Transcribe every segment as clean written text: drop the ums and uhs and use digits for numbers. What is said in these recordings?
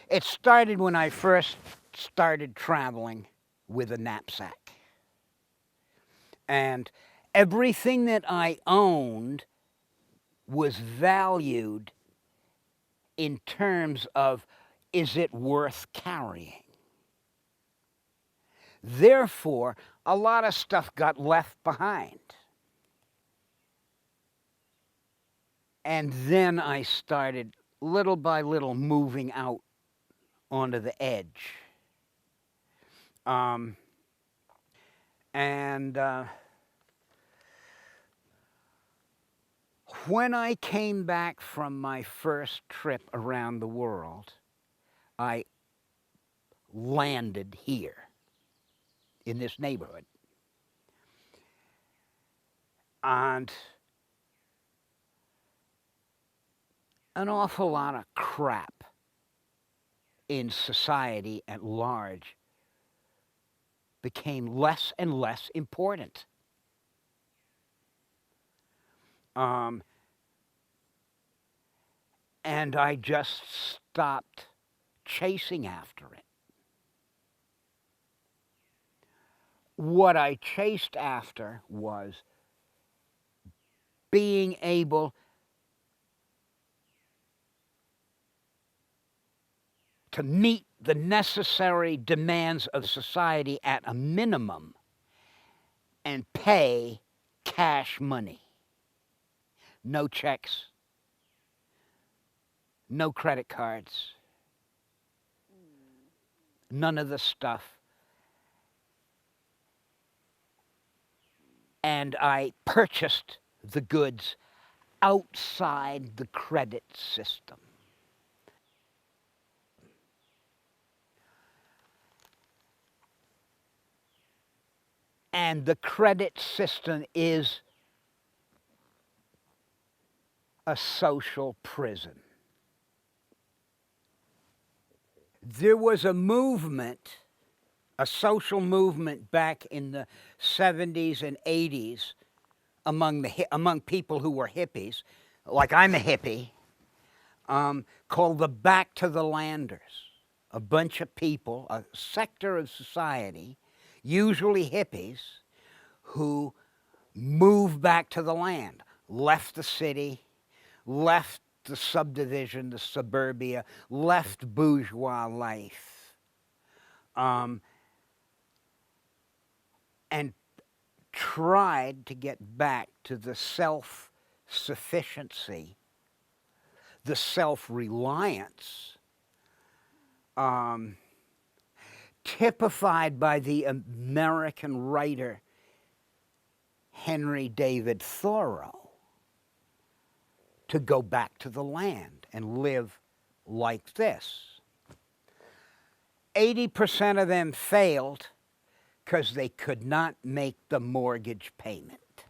It started when I first started traveling with a knapsack. And everything that I owned was valued in terms of, is it worth carrying? Therefore, a lot of stuff got left behind. And then I started, little by little, moving out onto the edge. When I came back from my first trip around the world, I landed here in this neighborhood. And an awful lot of crap in society at large became less and less important. And I just stopped chasing after it. What I chased after was being able to meet the necessary demands of society at a minimum and pay cash money. No checks, no credit cards, none of the stuff. And I purchased the goods outside the credit system. And the credit system is a social prison. There was a movement, a social movement back in the 70s and 80s among people who were hippies, like I'm a hippie, called the Back to the Landers. A bunch of people, a sector of society, usually hippies, who moved back to the land, left the city, left the subdivision, the suburbia, left bourgeois life, and tried to get back to the self-sufficiency, the self-reliance, typified by the American writer Henry David Thoreau, to go back to the land and live like this. 80% of them failed because they could not make the mortgage payment.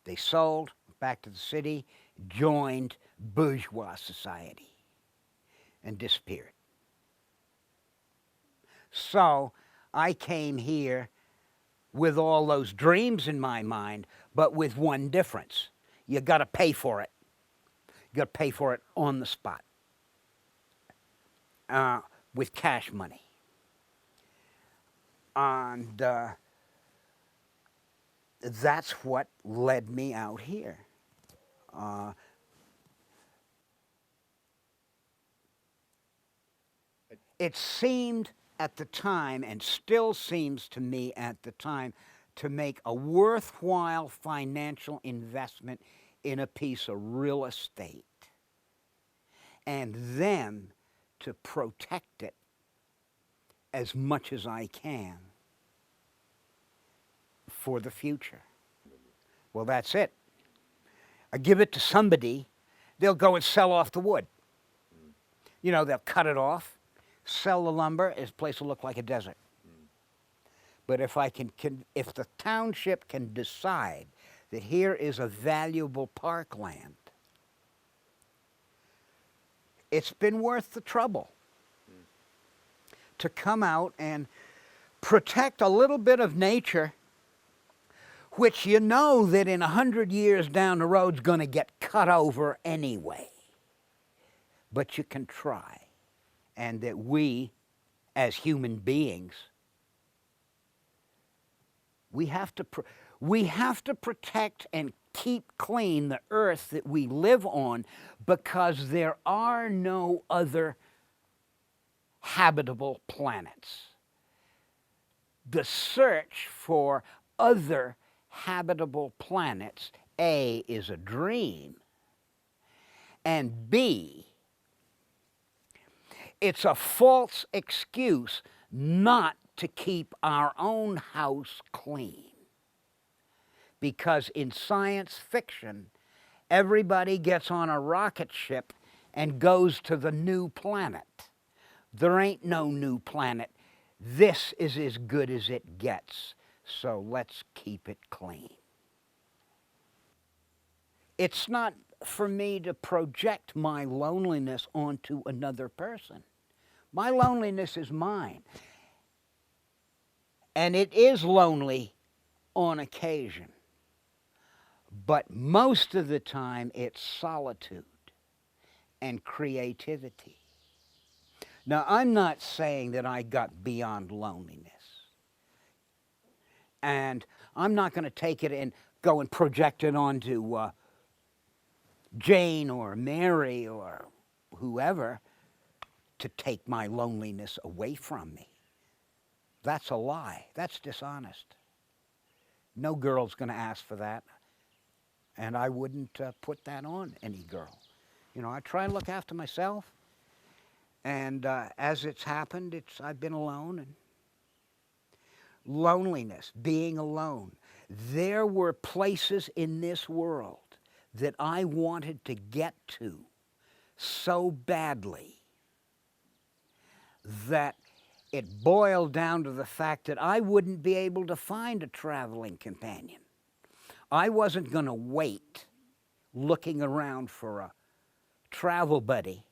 They sold, back to the city, joined bourgeois society, and disappeared. So I came here with all those dreams in my mind, but with one difference. You got to pay for it. You got to pay for it on the spot with cash money. And that's what led me out here. It seemed at the time, and still seems to me at the time, to make a worthwhile financial investment in a piece of real estate, and then to protect it as much as I can for the future. Well, that's it. I give it to somebody, they'll go and sell off the wood. You know, they'll cut it off, sell the lumber, this place will look like a desert. But if if the township can decide that here is a valuable parkland, it's been worth the trouble to come out and protect a little bit of nature, which you know that in 100 years down the road is going to get cut over anyway. But you can try. and that we, as human beings, we have to protect and keep clean the earth that we live on, because there are no other habitable planets. The search for other habitable planets, A, is a dream, and B, it's a false excuse not to keep our own house clean. Because in science fiction, everybody gets on a rocket ship and goes to the new planet. There ain't no new planet. This is as good as it gets, so let's keep it clean. It's not for me to project my loneliness onto another person. My loneliness is mine. And it is lonely on occasion. But most of the time, it's solitude and creativity. Now, I'm not saying that I got beyond loneliness. And I'm not going to take it and go and project it onto Jane or Mary or whoever to take my loneliness away from me. That's a lie. That's dishonest. No girl's going to ask for that. And I wouldn't put that on any girl. You know, I try and look after myself. And as it's happened, I've been alone. And loneliness, being alone. There were places in this world that I wanted to get to so badly that it boiled down to the fact that I wouldn't be able to find a traveling companion. I wasn't going to wait looking around for a travel buddy.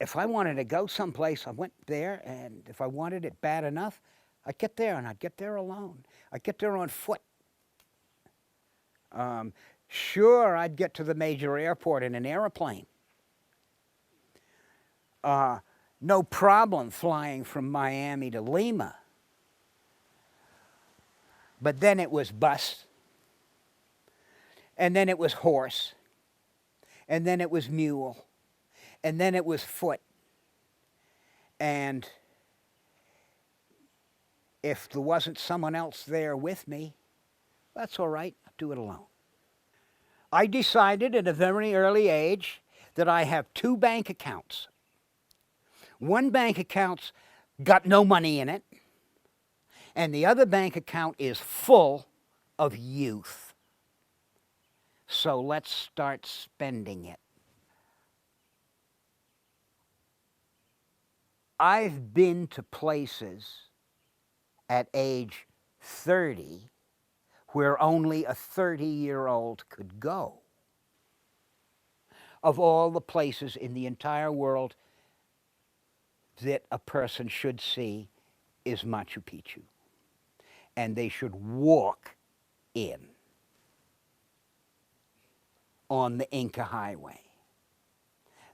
If I wanted to go someplace, I went there, and if I wanted it bad enough, I'd get there, and I'd get there alone. I'd get there on foot. Sure, I'd get to the major airport in an airplane. No problem flying from Miami to Lima. But then it was bus, and then it was horse, and then it was mule, and then it was foot. And if there wasn't someone else there with me, that's all right, I'll do it alone. I decided at a very early age that I have 2 bank accounts. One bank account's got no money in it, and the other bank account is full of youth. So let's start spending it. I've been to places at age 30 where only a 30-year-old could go. Of all the places in the entire world that a person should see is Machu Picchu. And they should walk in on the Inca Highway.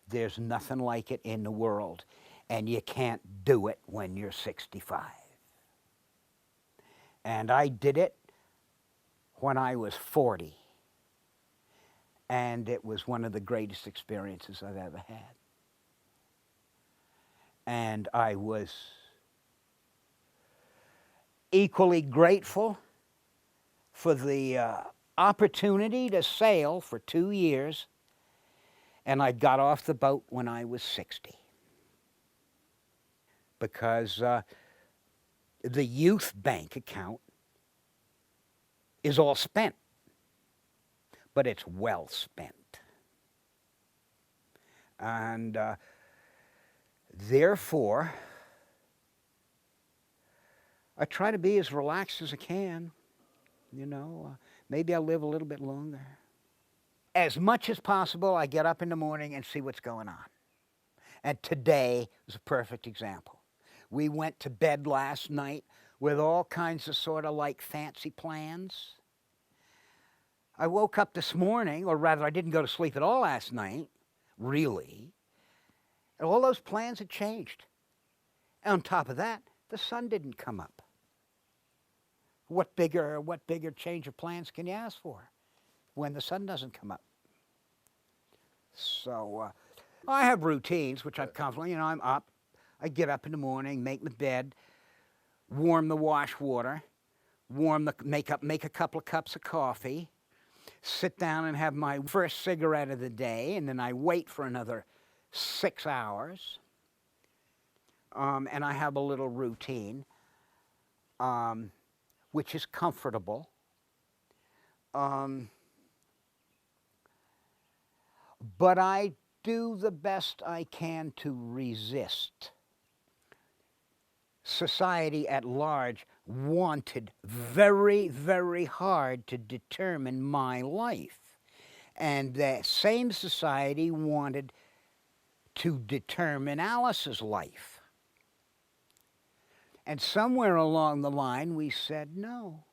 There's nothing like it in the world, and you can't do it when you're 65. And I did it when I was 40, and it was one of the greatest experiences I've ever had. And I was equally grateful for the opportunity to sail for 2 years, and I got off the boat when I was 60. Because the youth bank account is all spent, but it's well spent. And therefore, I try to be as relaxed as I can. You know, maybe I'll live a little bit longer. As much as possible, I get up in the morning and see what's going on. And today is a perfect example. We went to bed last night with all kinds of sort of like fancy plans. I woke up this morning, or rather I didn't go to sleep at all last night. really. And all those plans had changed. On top of that, the sun didn't come up. What bigger change of plans can you ask for when the sun doesn't come up? So I have routines, which I'm comfortable. You know, I'm up. I get up in the morning, make my bed, warm the wash water, make a couple of cups of coffee, sit down and have my first cigarette of the day, and then I wait for another 6 hours. And I have a little routine, which is comfortable. But I do the best I can to resist. Society at large wanted very, very hard to determine my life. And the same society wanted to determine Alice's life. And somewhere along the line we said, no.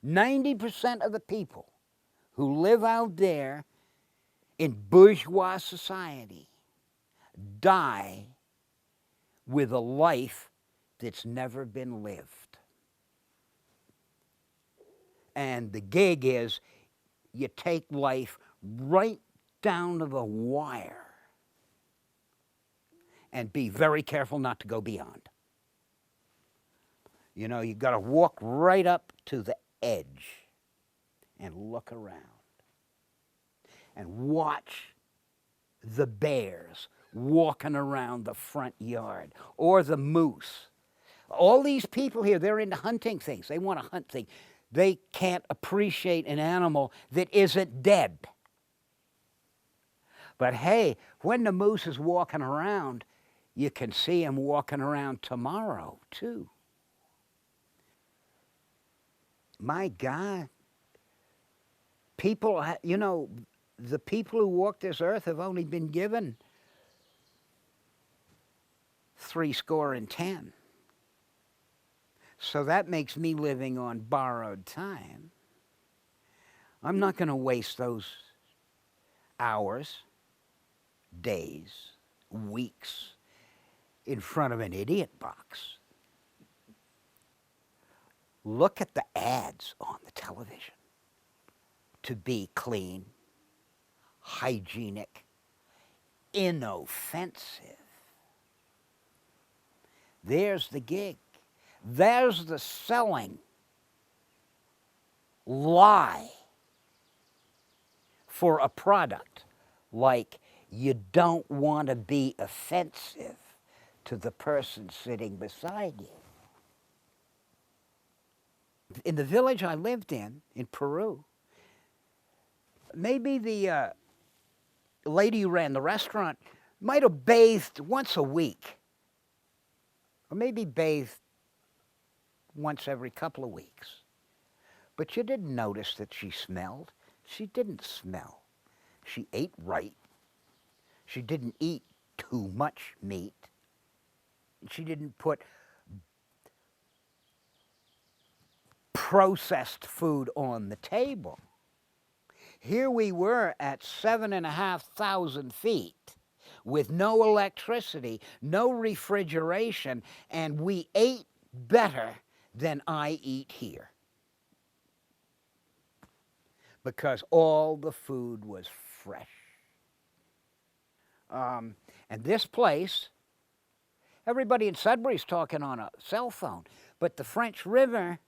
90% of the people who live out there in bourgeois society die with a life that's never been lived. And the gig is you take life right down to the wire and be very careful not to go beyond. You know, you've got to walk right up to the edge and look around and watch the bears walking around the front yard, or the moose. All these people here, they're into hunting things. They want to hunt things. They can't appreciate an animal that isn't dead. But hey, when the moose is walking around, you can see him walking around tomorrow, too. My God. People, you know, the people who walk this earth have only been given 70. So that makes me living on borrowed time. I'm not going to waste those hours, days, weeks in front of an idiot box. Look at the ads on the television. To be clean, hygienic, inoffensive. There's the gig. There's the selling lie for a product, like you don't want to be offensive to the person sitting beside you. In the village I lived in Peru, maybe the lady who ran the restaurant might have bathed once a week, or maybe bathed once every couple of weeks. But you didn't notice that she smelled. She didn't smell. She ate right. She didn't eat too much meat. She didn't put processed food on the table. Here we were at 7,500 feet with no electricity, no refrigeration, and we ate better than I eat here. Because all the food was fresh. And this place, everybody in Sudbury's talking on a cell phone, but the French River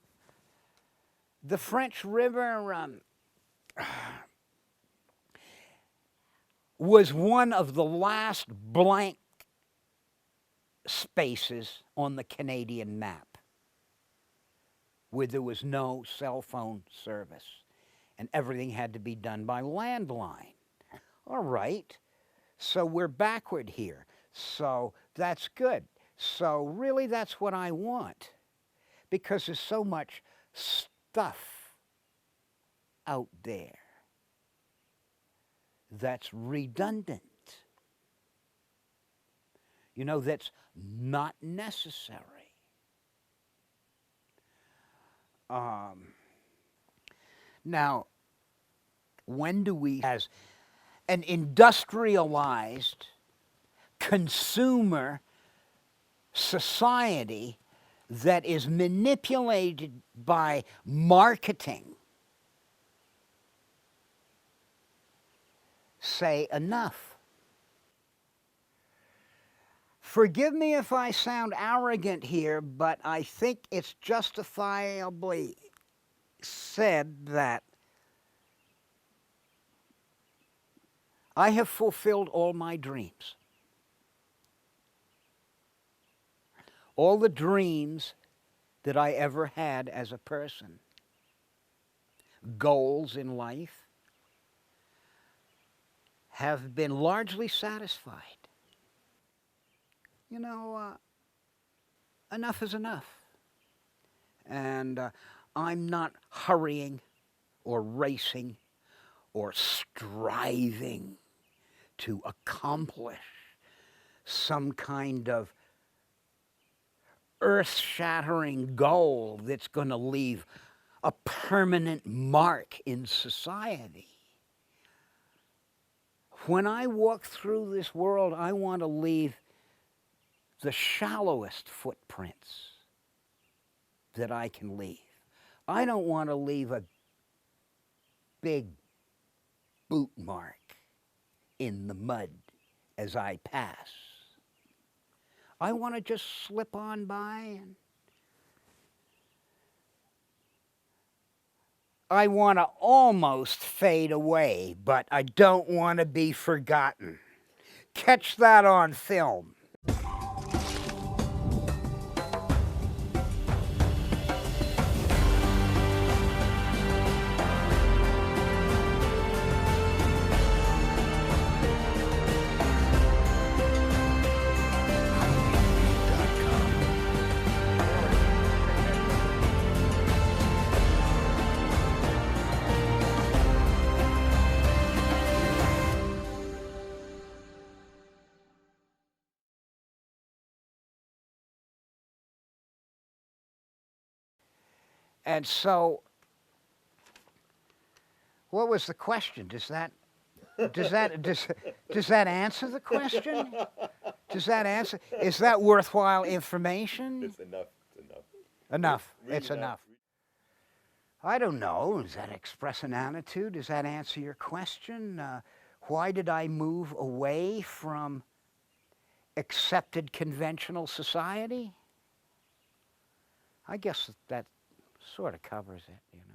was one of the last blank spaces on the Canadian map where there was no cell phone service and everything had to be done by landline. All right, so we're backward here. So that's good. So really that's what I want, because there's so much stuff out there that's redundant, you know, that's not necessary. Now, when do we, as an industrialized consumer society that is manipulated by marketing say enough. Forgive me if I sound arrogant here, but I think it's justifiably said that I have fulfilled all my dreams. All the dreams that I ever had as a person. Goals in life have been largely satisfied. You know, enough is enough. And I'm not hurrying or racing or striving to accomplish some kind of earth-shattering goal that's going to leave a permanent mark in society. When I walk through this world, I want to leave the shallowest footprints that I can leave. I don't want to leave a big boot mark in the mud as I pass. I want to just slip on by, and I want to almost fade away, but I don't want to be forgotten. Catch that on film. And so, what was the question? Does that answer the question? Does that answer? Is that worthwhile information? It's enough. It's enough. Enough. Really It's enough. I don't know. Does that express an attitude? Does that answer your question? Why did I move away from accepted conventional society? I guess that sort of covers it, you know.